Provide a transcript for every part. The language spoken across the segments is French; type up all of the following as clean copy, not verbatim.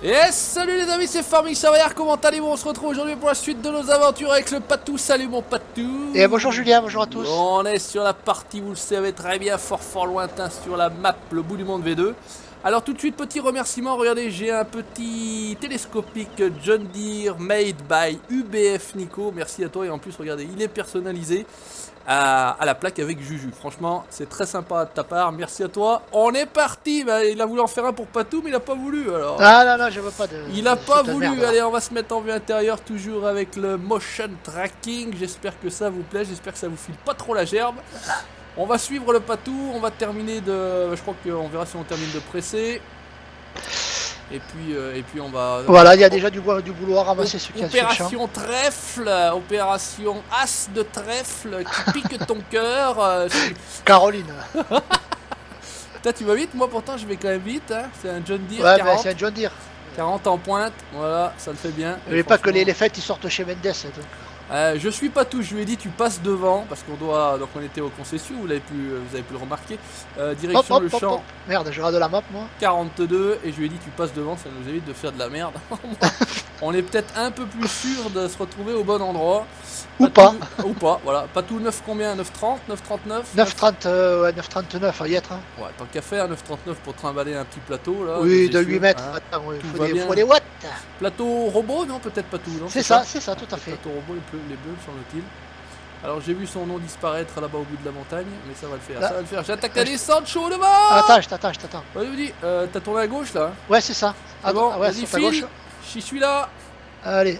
Et salut les amis, c'est Farming Savoyard, comment allez-vous? On se retrouve aujourd'hui pour la suite de nos aventures avec le Patou. Salut mon Patou. Et bonjour Julien, bonjour à tous. On est sur la partie, vous le savez très bien, fort lointain sur la map, le bout du monde V2. Alors tout de suite, petit remerciement, regardez, j'ai un petit télescopique John Deere made by UBF Nico. Merci à toi et en plus, regardez, il est personnalisé à la plaque avec Juju. Franchement, c'est très sympa de ta part, merci à toi. On est parti, bah, il a voulu en faire un pour Patou, mais il a pas voulu alors. Ah non, je veux pas de... Il a pas voulu, merde, allez on va se mettre en vue intérieure toujours avec le motion tracking, j'espère que ça vous plaît, j'espère que ça vous file pas trop la gerbe. On va suivre le Patou, on va terminer de... Je crois qu'on verra si on termine de presser. Et puis on va... Voilà, il y a déjà du boulot à ramasser ce qu'il y a sur le champ. Opération trèfle, opération as de trèfle qui pique ton cœur. Caroline. Putain tu vas vite, moi pourtant je vais quand même vite, hein. C'est un John Deere Ouais, 40. mais c'est un John Deere. 40 en pointe, voilà, ça le fait bien. Mais pas que les fêtes ils sortent chez Mendes. Donc. Je suis pas tout, je lui ai dit tu passes devant parce qu'on doit, donc on était au concession, vous avez pu le remarquer, direction le champ. Merde, je regarde la map moi. 42 et je lui ai dit tu passes devant, ça nous évite de faire de la merde. On est peut-être un peu plus sûr de se retrouver au bon endroit. Ou pas. Ou pas, voilà. Patou 9 combien? 9,30, 9,39 9,30, ouais, 9,39 à y être. Hein. Ouais, tant qu'à faire, 9,39 pour trimballer un petit plateau là. Oui, de 8 mètres. Hein. Attends, ouais, Tout faut des watts. Plateau robot, non? Peut-être Patou, non? C'est ça, tout à fait. Plateau robot, les bleus, semble-t-il. Alors j'ai vu son nom disparaître là-bas au bout de la montagne, mais ça va le faire, là. Ça va le faire. J'attaque la descente, chaud devant. Attends, je t'attends. Vas-y, t'as tourné à gauche là? Ouais, c'est ça. Ah bon, ouais, vas-y, sur ta gauche. J'y suis là. Allez.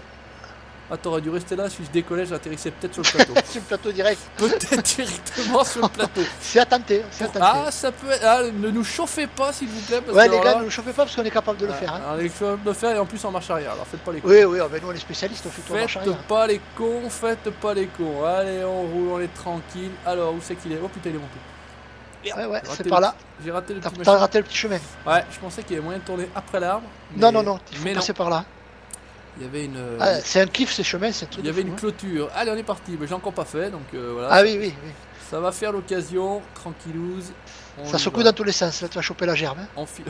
Ah, t'aurais dû rester là, si je décollais, j'atterrissais peut-être sur le plateau. Sur le plateau direct. Peut-être directement sur le plateau. C'est à tenter, Ah, ça peut être... Ah, ne nous chauffez pas, s'il vous plaît. Parce ouais, que les gars, là... ne nous chauffez pas parce qu'on est capable de le faire. Hein. On est capable de le faire et en plus en marche arrière, alors faites pas les cons. Oui, ben nous on est spécialistes, on fait tout en marche arrière. Faites pas les cons, faites pas les cons. Allez, on roule, on est tranquille. Alors, où c'est qu'il est? Oh putain, il est monté. Ouais, c'est par là. J'ai raté le petit T'as raté le petit chemin. Ouais, je pensais qu'il y avait moyen de tourner après l'arbre. Non, il faut passer par là. Il y avait une... Ah, c'est un kiff ces chemins, c'est tout. Il y avait une clôture. Allez, on est parti. Mais j'ai encore pas fait, donc voilà. Ah oui. Ça va faire l'occasion, tranquillouze. Ça secoue dans tous les sens, là tu vas choper la gerbe. Hein. On file.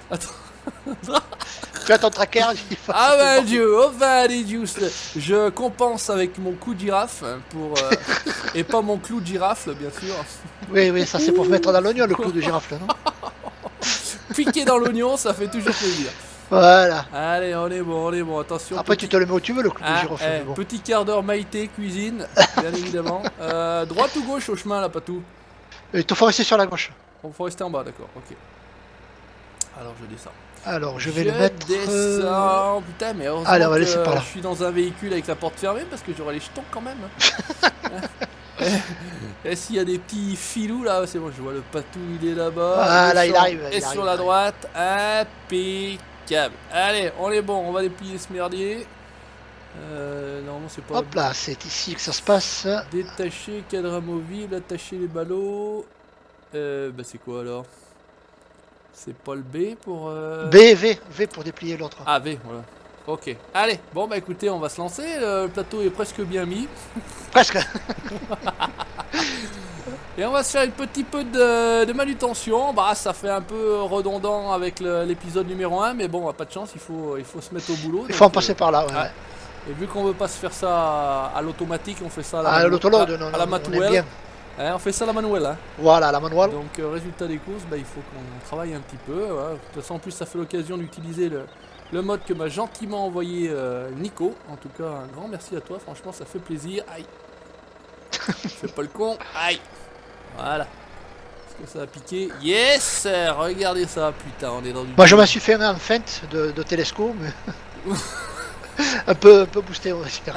Attends. Tu as ton tracker. Ah ben Dieu, oh ben Dieu. Je compense avec mon cou de girafe pour et pas mon clou de girafe, bien sûr. Oui, ça c'est pour mettre dans l'oignon le clou de girafe, là, non? Piquer dans l'oignon, ça fait toujours plaisir. Voilà. Allez, on est bon, attention. Après tu te le mets où tu veux le clou de girafe. Bon. Petit quart d'heure Maïté, cuisine, bien évidemment. Droite ou gauche au chemin là, Patou? Il te faut rester sur la gauche. On faut rester en bas, d'accord, ok. Alors je descends. Alors je vais le mettre... descends, putain mais heureusement allez, on va laisser par là. Je suis dans un véhicule avec la porte fermée parce que j'aurai les jetons quand même. Et s'il y a des petits filous là, c'est bon, je vois le Patou, il est là-bas. Ah là, il arrive. Et sur la droite, impeccable. Allez, on est bon, on va déplier ce merdier. Normalement c'est pas... Hop là, c'est ici que ça se passe. Détacher, cadre amovible, attacher les ballots. Bah c'est quoi alors? C'est pas le B pour... V pour déplier l'autre. Ah, V, voilà. Ok. Allez, bon bah écoutez, on va se lancer. Le plateau est presque bien mis. Presque. Et on va se faire un petit peu de manutention. Bah ça fait un peu redondant avec l'épisode numéro 1, mais bon, pas de chance, il faut se mettre au boulot. Il faut en passer par là, ouais. Et vu qu'on veut pas se faire ça à l'automatique, on fait ça à la manuelle. On fait ça à la manuelle. Hein. Voilà, la manuelle. Donc résultat des courses, bah, il faut qu'on travaille un petit peu. Voilà. De toute façon, en plus, ça fait l'occasion d'utiliser le mode que m'a gentiment envoyé Nico. En tout cas, un grand merci à toi. Franchement, ça fait plaisir. Aïe. Fais pas le con. Aïe. Voilà. Est-ce que ça a piqué? Yes. Regardez ça. Putain, on est dans du... Moi, je m'en suis fait un en feinte de télescope, mais... un peu boosté, on va dire.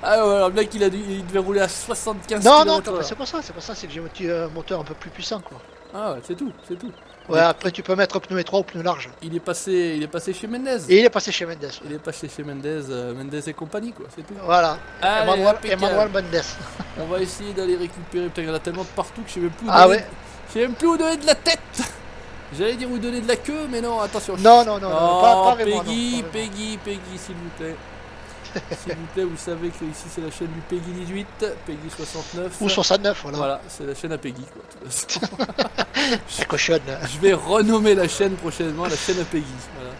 Ah ouais, alors le mec il devait rouler à 75 non, km. Non, c'est pas ça, c'est que j'ai un moteur un peu plus puissant, quoi. Ah ouais, c'est tout. Ouais, après tu peux mettre pneu étroit ou pneu large. Il est passé chez Mendes. Et il est passé chez Mendes. Ouais. Il est passé chez Mendes et compagnie, quoi, c'est tout. Voilà, Allez, Emmanuel Mendes. On va essayer d'aller récupérer, putain, il y en a tellement de partout que je sais même plus où donner... Je sais même plus où donner de la tête. J'allais dire où donner de la queue, mais non, attention. Non, pas vraiment. Peggy, s'il vous plaît. S'il vous plaît, vous savez que ici c'est la chaîne du Peggy 18, Peggy 69. Ou 69, voilà. Voilà, c'est la chaîne à Peggy, quoi. C'est cochonne. Je vais renommer la chaîne prochainement la chaîne à Peggy. Voilà.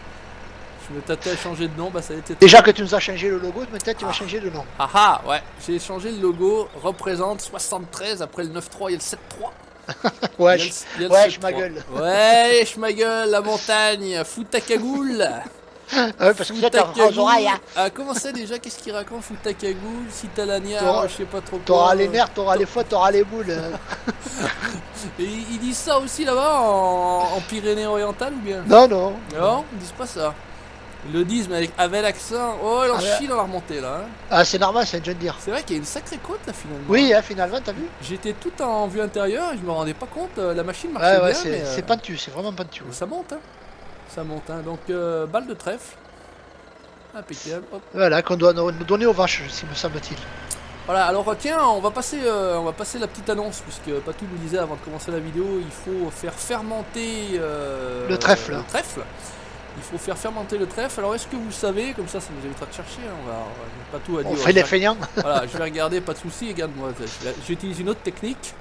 Je me tâtais à changer de nom, bah ça a été... Déjà que tu nous as changé le logo, peut-être tu vas changer de nom. Ah ah, ouais, j'ai changé le logo, représente 73, après le 9-3, il y a le 7-3. Ouais, Il y a le ouais, 7-3. je ma gueule. Ouais, je ma gueule, la montagne, fous ta cagoule. Ouais, parce que toi, t'as aux oreilles, hein. Ah, comment ça déjà? Qu'est-ce qu'il raconte? Fous ta cagoule, si t'as la nière, je sais pas trop quoi. T'auras les nerfs, t'auras les foies, t'auras les boules. Et ils disent ça aussi là-bas en Pyrénées-Orientales ou bien? Non, non. Non, ils disent pas ça. Ils le disent, mais avec l'accent. Oh, il en chie dans la remontée là. Hein. Ah, c'est normal, c'est un John Deere. C'est vrai qu'il y a une sacrée côte là finalement. Oui, hein, finalement, t'as vu? J'étais tout en vue intérieure et je me rendais pas compte. La machine marchait Ouais, bien. ouais, c'est pentu, c'est vraiment pentu. Ça monte, hein. Ça monte, hein. Donc, balle de trèfle. Impeccable. Hop. Voilà, qu'on doit nous donner aux vaches, si me semble-t-il. Voilà, alors tiens, on va passer la petite annonce, puisque Patou nous disait avant de commencer la vidéo, il faut faire fermenter le trèfle. Il faut faire fermenter le trèfle. Alors est-ce que vous savez, comme ça nous évitera de chercher, hein, Patou a dit... On fait les feignants. Voilà, je vais regarder, pas de soucis, regarde-moi, j'utilise une autre technique.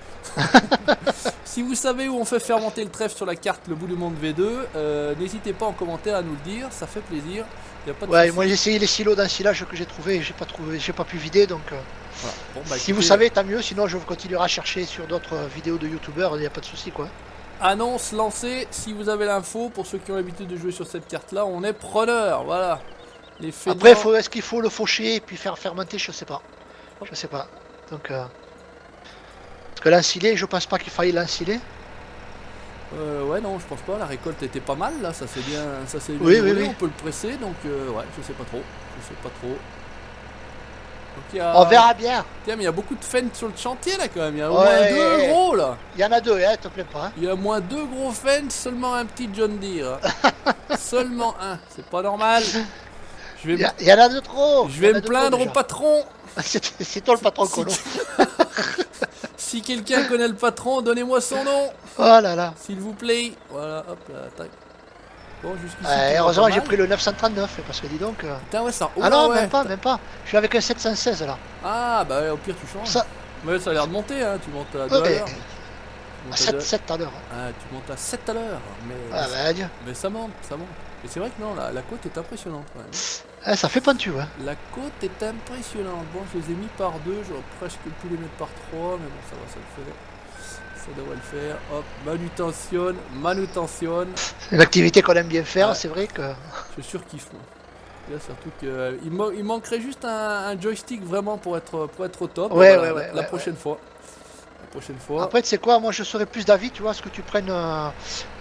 Si vous savez où on fait fermenter le trèfle sur la carte Le Bout du Monde V2, n'hésitez pas en commentaire à nous le dire, ça fait plaisir. Y a pas de Ouais, soucis. moi j'ai essayé les silos d'ensilage que j'ai trouvé et j'ai pas pu vider, donc Voilà. Bon, bah, si écoutez, vous savez, tant mieux, sinon je continuerai à chercher sur d'autres vidéos de youtubeurs, il n'y a pas de souci quoi. Annonce lancée, si vous avez l'info, pour ceux qui ont l'habitude de jouer sur cette carte là, on est preneur, voilà. Les feignants... Après, est-ce qu'il faut le faucher et puis faire fermenter, je sais pas. Je sais pas. Donc, parce que l'ensiler, je pense pas qu'il faille l'ensiler. Ouais, non, je pense pas, la récolte était pas mal là, ça c'est bien, Oui, déroulé, oui. on peut le presser, donc ouais, je sais pas trop. Donc, On verra bien. Tiens, mais il y a beaucoup de fans sur le chantier là quand même, il y a au Ouais, moins deux gros là. Il y en a deux, hein, te plaît pas. Hein. Il y a au moins deux gros fans, seulement un petit John Deere. Seulement un, c'est pas normal. Il y en a de trop. Je vais me plaindre au patron. C'est toi le patron colo. Si quelqu'un connaît le patron, donnez-moi son nom. Oh là là. S'il vous plaît. Voilà, hop là, tac. Bon, jusqu'ici. Heureusement, j'ai pris le 939 parce que dis donc. Putain, ouais, ça. Oh, ah non, ouais. même pas. Je suis avec un 716 là. Ah, bah ouais, au pire, tu changes. Ça... Mais ça a l'air de monter, hein. Tu montes à 2 à l'heure. À 7 à l'heure. Ah, tu montes à 7 à l'heure. Mais... Ah, bah adieu. Mais ça monte, ça monte. Et c'est vrai que non, la côte est impressionnante quand même. Ah, ça fait pentu, ouais. La côte est impressionnante. Bon, je les ai mis par 2, j'aurais presque pu les mettre par 3, mais bon, ça va, ça le fait. Ça devrait le faire. Hop, manutention. C'est une activité qu'on aime bien faire, ouais. C'est vrai que... Je surkiffe moi. Là, surtout que il manquerait juste un joystick vraiment pour être au top. Ouais, voilà, ouais, la prochaine fois. Après, tu sais quoi, moi je serais plus d'avis, tu vois, ce que tu prennes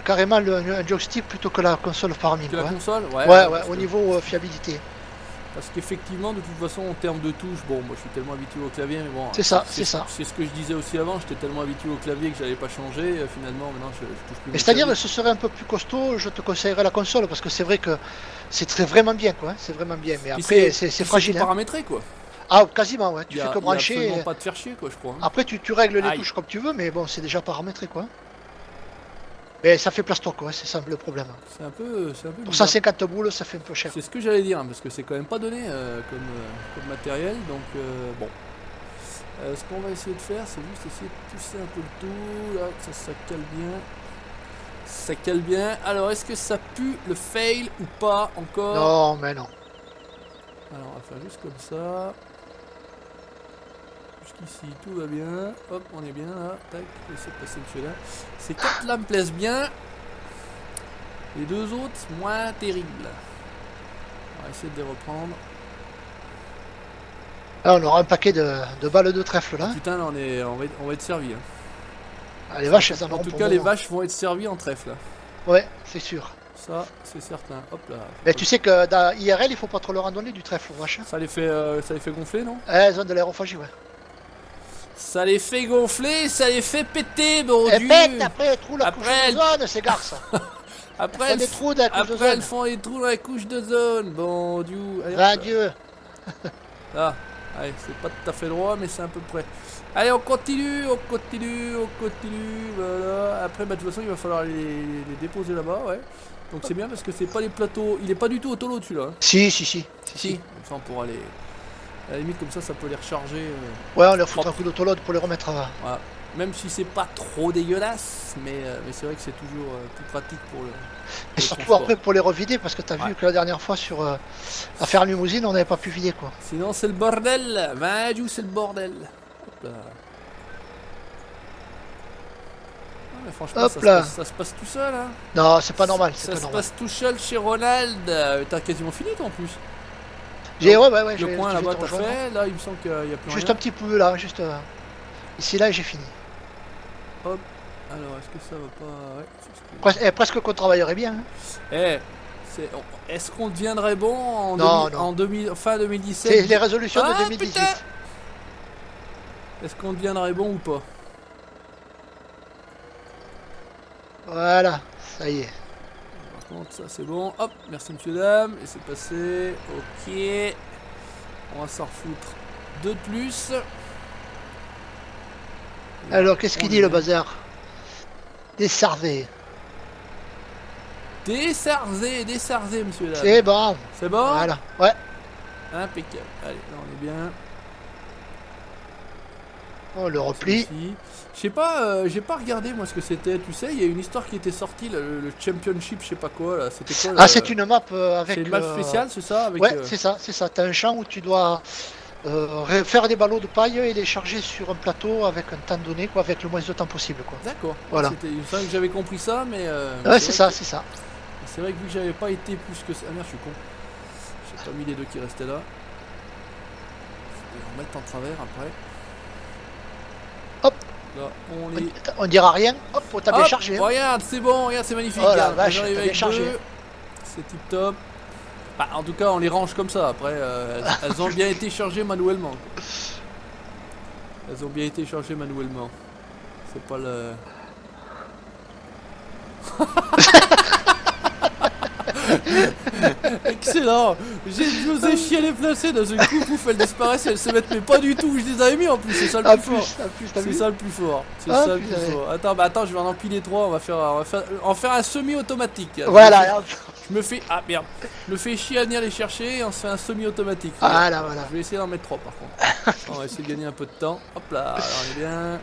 carrément un joystick plutôt que la console Farming. Que la console, ouais. Ouais, au niveau fiabilité. Parce qu'effectivement, de toute façon, en termes de touches, bon, moi je suis tellement habitué au clavier, mais bon. C'est ça. C'est ce que je disais aussi avant, j'étais tellement habitué au clavier que j'allais pas changer. Finalement, maintenant je touche plus. Mais c'est-à-dire, ce serait un peu plus costaud, je te conseillerais la console parce que c'est vrai que c'est vraiment bien, quoi. C'est vraiment bien. Mais après, c'est fragile. C'est paramétré, quoi. Ah, quasiment, ouais. Tu fais que brancher. Il y a absolument pas de faire chier, quoi, je crois. Après, tu règles les touches comme tu veux, mais bon, c'est déjà paramétré, quoi. Mais ça fait plastoc, quoi, c'est ça le problème. C'est un peu pour 150 boules, ça fait un peu cher. C'est ce que j'allais dire, hein, parce que c'est quand même pas donné comme matériel, donc bon. Ce qu'on va essayer de faire, c'est juste essayer de pousser un peu le tout, là, que ça cale bien. Ça cale bien. Alors, est-ce que ça pue le fail ou pas encore? Non, mais non. Alors, on va faire juste comme ça. Jusqu'ici, tout va bien. Hop, on est bien là. Tac, essayer de passer le là. Ces 4 là me plaisent bien. Les deux autres, moins terribles. On va essayer de les reprendre. Là, on aura un paquet de balles de trèfle là. Putain, là, on va être servi. Hein. Ah, les vaches, elles en En auront tout pour cas, le les moment. vaches vont être servies en trèfle. Là. Ouais, c'est sûr. Ça, c'est certain. Hop là. Mais tu sais que dans IRL, il faut pas trop leur en donner du trèfle aux vaches. Ça les fait gonfler, non? Elles ont de l'aérophagie, ouais. Ça les fait gonfler, ça les fait péter, bon Elles Dieu. pètent après, elles trouvent la Après, couche d'ozone, ces garces. Après, des trous dans la couche d'ozone. elles font des trous dans la couche d'ozone. Bon Dieu. Allez, hop, Adieu. là. Allez, c'est pas tout à fait droit, mais c'est à peu près. Allez, on continue. Voilà. Après, bah, de toute façon, il va falloir les déposer là-bas, ouais. Donc c'est bien parce que c'est pas les plateaux. Il est pas du tout autolo celui-là. Hein. Si. Comme ça, on pourra les. À la limite, comme ça peut les recharger. Ouais, on leur fout un coup d'autologue pour les remettre Voilà. Même si c'est pas trop dégueulasse, mais c'est vrai que c'est toujours plus pratique pour le Et surtout transport. après pour les revider, parce que t'as vu que la dernière fois sur l'affaire limousine, on n'avait pas pu vider quoi. Sinon c'est le bordel, Vadiou c'est le bordel. Hop là. Ah, mais franchement Hop là. ça se passe tout seul hein. Non, c'est pas normal, c'est Ça pas se normal. passe tout seul chez Ronald. T'as quasiment fini toi en plus. Ouais, Le point je vais là-bas te t'as rejoindre. fait, là il me semble qu'il n'y a plus Juste rien. un petit peu là, juste ici là et j'ai fini. Hop. Alors est-ce que ça va pas... Ouais, c'est ce que- Presque qu'on travaillerait bien. Hein. Eh, est-ce qu'on deviendrait bon en, Non, non. fin C'est 2017? les résolutions Ah, de 2018. putain. Est-ce qu'on deviendrait bon ou pas? Voilà, ça y est. Par contre, ça c'est bon. Hop, merci monsieur dame. Et c'est passé. Ok. On va s'en refoutre deux de plus. Alors, qu'est-ce qu'il On dit y le est. bazar? Desarvé. Désarcé, monsieur dame. C'est bon. C'est bon? Voilà. Ouais. Impeccable. Allez, là on est bien. Oh, le repli. Ici. Je sais pas, j'ai pas regardé moi ce que c'était. Tu sais, il y a une histoire qui était sortie, le Championship, je sais pas quoi là. C'était quoi? Ah, c'est une map avec. C'est une map spéciale, c'est ça avec, Ouais, c'est ça, c'est ça. T'as un champ où tu dois faire des ballots de paille et les charger sur un plateau avec un temps donné, quoi, avec le moins de temps possible, quoi. D'accord. Voilà. Il me semble que j'avais compris ça, mais. Ouais, c'est vrai ça, que- c'est ça. C'est vrai que vu que j'avais pas été plus que ça. Ah merde, je suis con. J'ai pas mis les deux qui restaient là. Je vais en mettre en travers après. Hop. Là, on les. On dira rien. Hop, on t'a bien Hop, chargé. Hein. regarde, c'est bon, regarde, c'est magnifique. Oh la regarde, vache, j'arrive t'as avec bien chargé. deux. C'est tip top. Bah, en tout cas, on les range comme ça. Après, elles ont bien été chargées manuellement. Quoi. Elles ont bien été chargées manuellement. C'est pas le. Excellent. Je vous ai chié les placés dans un coup, pouf, elles disparaissent, elles se mettent, mais pas du tout où je les avais mis en plus, c'est ça le En plus fort. t'as C'est vu? ça le plus fort. C'est Ah, ça le plus putain. fort. Attends, je vais en empiler trois, on va en faire un semi-automatique. Voilà, hop. Je me fais. Ah merde. Je me fais chier à venir les chercher et on se fait un semi-automatique. Voilà, voilà. Je vais essayer d'en mettre trois par contre. On va essayer de gagner un peu de temps. Hop là, alors on est bien.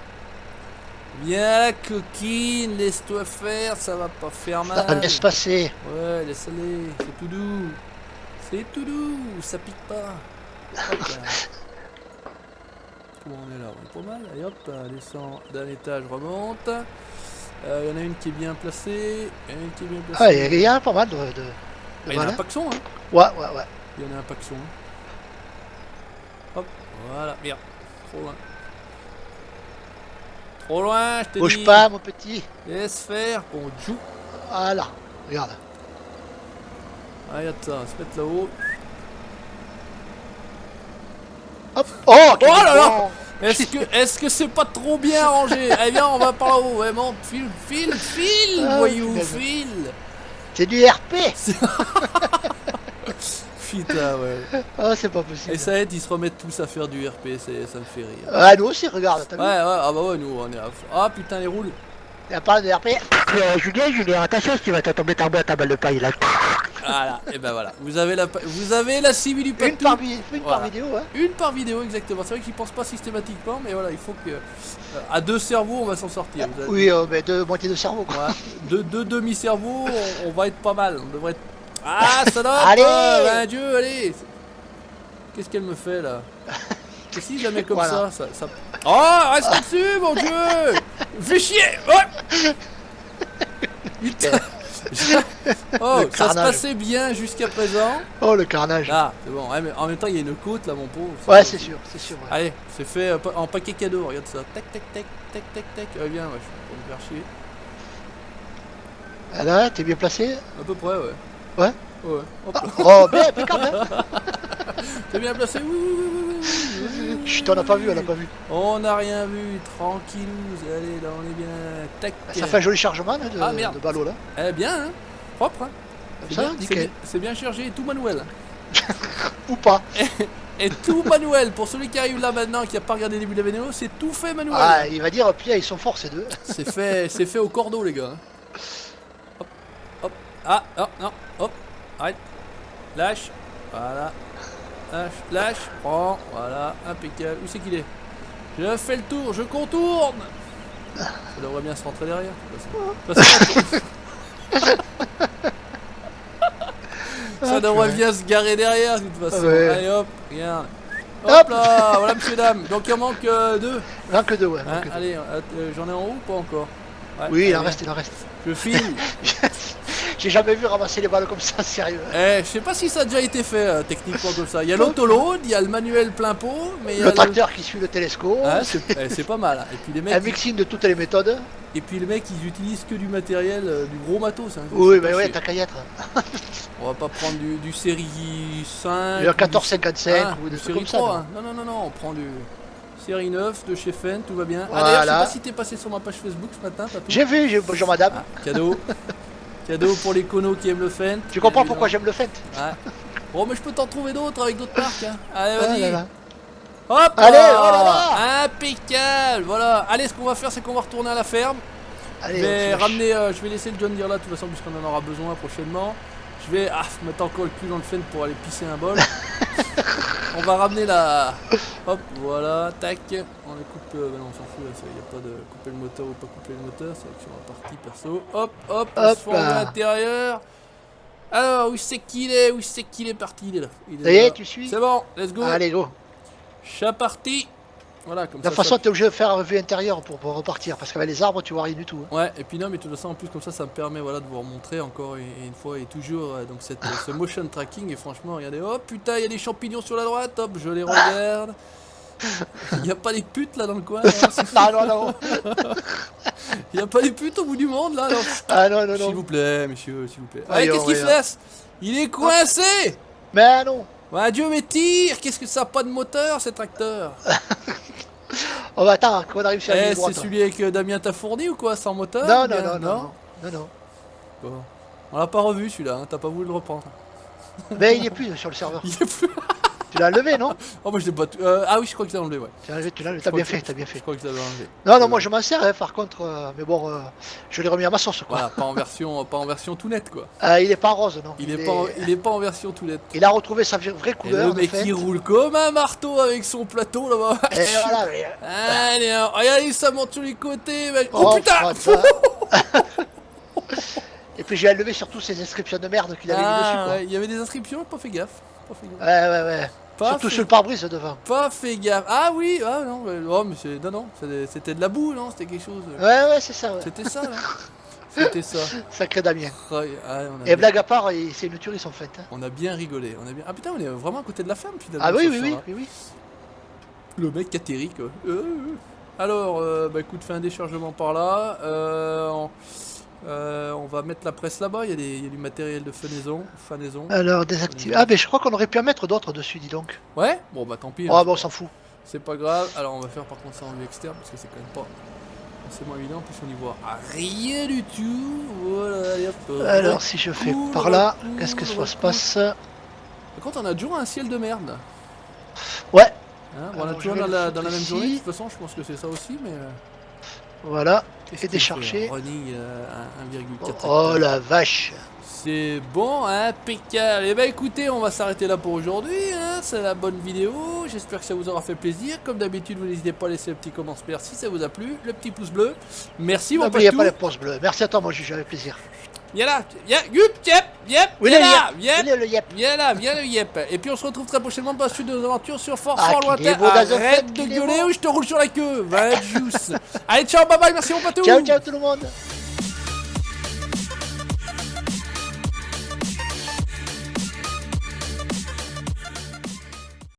Bien coquine, laisse-toi faire, ça va pas faire Ça va mal. bien se passer. Ouais, laisse-les, c'est tout doux. C'est tout doux, ça pique pas. Hop là. Où on est là? On est pas mal. Allez hop, on descend d'un étage, remonte. Il y en a une qui est bien placée. Il y en a une qui est bien placée. Ah, il y a pas mal de Ah, il y en a un voilà. paxon, hein. Ouais, ouais, ouais. Il y en a un paxon. Hop, voilà, merde. Trop loin. Trop loin, je te dis. Bouge pas, mon petit. Laisse faire, on joue. Voilà. Regarde. Ah, regarde ça, on va se mettre là-haut. Hop. Oh, quel Oh là là. bon. Est-ce que c'est pas trop bien rangé? Eh bien, on va par là-haut. Ouais, monte, file, Ah, voyou, punaise. file. C'est du RP. Putain, ouais. Ah, c'est pas possible. Et ça aide, ils se remettent tous à faire du RP, ça me fait rire. Ah, nous aussi, regarde. T'as Ouais, ouais, ah bah ouais, nous, on est à fond. Ah putain, les roules. vu? Y a pas de RP. Julien, attention, tu vas tomber ta boîte à balle de paille là. Voilà, et ben voilà. Vous avez la cible du Une patou. par Voilà. vidéo, hein. Une par vidéo, exactement. C'est vrai qu'ils pensent pas systématiquement, mais voilà, il faut que. À deux cerveaux, on va s'en sortir. Vous avez- Oui, mais deux moitiés de cerveau, quoi. Ouais. Deux demi-cerveaux, on va être pas mal. On devrait être. Ah, salope! Allez Ben Dieu, allez! Qu'est-ce qu'elle me fait là? Et si je la mets comme Voilà. ça. Oh, reste dessus, mon Dieu! Fais chier! Ouais. Putain! Oh, Le ça se carnage. passait bien jusqu'à présent. Oh, le carnage. Là, c'est bon. Ouais, mais en même temps, il y a une côte là, mon pauvre. Ouais, c'est sûr, c'est sûr. Ouais. Allez, c'est fait en paquet cadeau, regarde ça. Tac, tac, tac, tac, tac, tac. Ouais, bien, ouais, je suis pour me faire chier. Ah, là, t'es bien placé. À peu près, ouais. Ouais. Ouais. Hop là. Oh, bien, impeccable, hein. T'es bien placé? Oui, oui, oui, oui, oui, oui. Chut, on n'a pas vu, on n'a pas vu. On n'a rien vu, tranquillou. Allez, là, on est bien. Tac. Ça fait un joli chargement hein, Ah, merde. de ballot là. Eh bien, hein. Propre, hein. Comme C'est ça, bien, nickel. c'est bien chargé, tout manuel. Ou pas. Et tout manuel. Pour celui qui arrive là maintenant, qui n'a pas regardé le début de la vidéo, c'est tout fait manuel. Ah, il va dire, putain, ils sont forts ces deux. C'est fait au cordeau, les gars. Hop, hop. Ah, non, non, hop. Arrête. Lâche. Voilà. Lâche. Prends. Voilà. Impeccable. Où c'est qu'il est? Je fais le tour. Je contourne. Ça devrait bien se rentrer derrière. De toute façon, ça devrait bien se garer derrière de toute façon. Ouais. Allez hop, regarde. Hop Hop. là, voilà messieurs dames. Donc il en manque 2. Non, que deux, ouais. Hein, que deux. allez, j'en ai en haut ou pas encore? Ouais, Oui, il en allez, reste, il en reste. je file. J'ai jamais vu ramasser les balles comme ça, sérieux. Je sais pas si ça a déjà été fait techniquement comme ça. Il y a l'autoload, il y a le manuel plein pot, mais il y a Le tracteur qui suit le télescope. Ah, c'est pas mal. Hein. Et puis les Un mecs, mixing de toutes les méthodes. et puis les mecs, ils utilisent que du matériel, du gros matos. Hein. Oui, C'est mais pas ouais, chier. t'as qu'à y être. On va pas prendre du série 5. Le 1455 ou du des trucs série comme ça. 3. non. Hein. Non, non, non, non, on prend du série 9 de chez Fendt, tout va bien. Ah, Voilà. d'ailleurs, je sais pas si t'es passé sur ma page Facebook ce matin, Papy. J'ai vu, bonjour madame. Ah, cadeau. Cadeau pour les conos qui aiment le Fendt. Tu comprends Évidemment. pourquoi j'aime le Fendt? Ouais. Bon, mais je peux t'en trouver d'autres avec d'autres marques. Hein. Allez, Ah vas-y. là là. Hop Allez, là. oh là là. Impeccable. Voilà. Allez, ce qu'on va faire, c'est qu'on va retourner à la ferme. Allez, Je vais on flash. ramener, je vais laisser le John Deere là, de toute façon, puisqu'on en aura besoin prochainement. Je vais mettre encore le cul dans le Fendt pour aller pisser un bol. On va ramener la... Hop, voilà, tac. On les coupe, bah non, on s'en fout, il n'y a pas de couper le moteur ou pas couper le moteur, c'est sur la partie perso. Hop, hop, on Hop se forme à là. l'intérieur. Alors, où c'est qu'il est? Où c'est qu'il est parti? Il est là. Il Ça y est, là. tu suis? C'est bon, let's go. Allez, go. Je suis parti. Voilà, comme De ça. toute façon, t'es obligé de faire un vue intérieure pour repartir. Parce qu'avec les arbres, tu vois rien du tout. Hein. Ouais, et puis non, mais de toute façon, en plus, comme ça me permet voilà, de vous remontrer encore une fois et toujours donc ce motion tracking. Et franchement, regardez, oh putain, il y a des champignons sur la droite, hop, je les regarde. Il n'y a pas des putes là dans le coin. Ah non, non. Il n'y a pas des putes au bout du monde là. Ah non, non, S'il non. vous plaît, messieurs, s'il vous plaît. Allez, Allez, qu'est-ce on qu'il se regarde. laisse? Il est coincé. Mais non. Ouais, Dieu mais tire. Qu'est-ce que ça a pas de moteur, ce tracteur? Oh bah attends, qu'on arrive sur la ligne C'est droite. celui avec Damien t'a fourni ou quoi, sans moteur? Non, ou bien- non, non, non, non, non. Bon. On l'a pas revu celui-là, hein, t'as pas voulu le reprendre. Mais il est plus sur le serveur. Il est plus. Tu l'as enlevé, non? Oh, moi je l'ai pas. Ah oui, je crois que je l'ai enlevé, ouais. Tu l'as enlevé, Je t'as crois bien que- fait, t'as bien Je fait. crois que je l'avais enlevé. Non, non, moi je m'en sers, hein, par contre, mais bon, je l'ai remis à ma sauce, quoi. Voilà, pas en version tout net quoi. Il est pas rose, non. Il est pas en version tout net. Il a retrouvé sa vraie Et couleur. le mec en fait. il roule comme un marteau avec son plateau là-bas. Et voilà, mais... Allez, hein. Regardez, ça monte sur les côtés. Mec. Oh, Oh, putain. putain. Et puis j'ai enlevé surtout ces inscriptions de merde qu'il avait mis dessus, quoi. Ouais, il y avait des inscriptions, pas fait gaffe. Pas fait gaffe. Ouais, ouais, ouais. Pas Surtout fait- sur le pare-brise devant. Pas fait gaffe. Ah oui, ah non, oh, mais c'est. Non, non, c'était de la boue, non? C'était quelque chose. Ouais, ouais, c'est ça, ouais. C'était ça là. C'était ça. Sacré Damien. Ah, on a Et bien- blague à part, c'est une tuerie, son fait. Hein. On a bien rigolé, on a bien. Ah putain, on est vraiment à côté de la ferme finalement. Ah oui, sur oui, ce oui, champ-là. oui, oui. Le mec qui atterrit quoi. Alors, bah écoute, fais un déchargement par là. On va mettre la presse là-bas. Il y a du matériel de fenaison. Alors, désactiver. Ah, mais je crois qu'on aurait pu en mettre d'autres dessus, dis donc. Ouais. Bon bah tant pis. Oh, hein, bon, on s'en fout. c'est pas grave. Alors on va faire par contre ça en vue externe parce que c'est quand même pas forcément évident. En plus on y voit rien du tout. Voilà. Allez, hop. Alors, si je fais Cool, par là, cool, qu'est-ce que ça se cool. passe? Par contre, on a toujours un ciel de merde. Ouais, Hein, bon, on a Alors, toujours je vais dans le la foutre même ici. journée. De toute façon, je pense que c'est ça aussi, mais. voilà. Qu'est-ce Et qu'il décharger. fait, running à 1,4. Oh la vache. C'est bon, impeccable. Et bah écoutez, on va s'arrêter là pour aujourd'hui. Hein. C'est la bonne vidéo. J'espère que ça vous aura fait plaisir. Comme d'habitude, vous n'hésitez pas à laisser le petit commentaire si ça vous a plu. Le petit pouce bleu. Merci, mon N'oubliez patou. pas les pouces bleus. Merci à toi, moi, j'ai avec plaisir. Viens là. Viens, yup, yep, Oui, viens le là. yep. Viens. Oui, le yep. Viens là, viens le yep. Et puis on se retrouve très prochainement pour la suite de nos aventures sur Fort Ah, Fort qu'il est Lointain. beau dans un Arrête fait, de qu'il est gueuler beau. ou je te roule sur la queue. Va juice. Allez, ciao, bye bye, merci mon patou. Ciao, ciao tout le monde.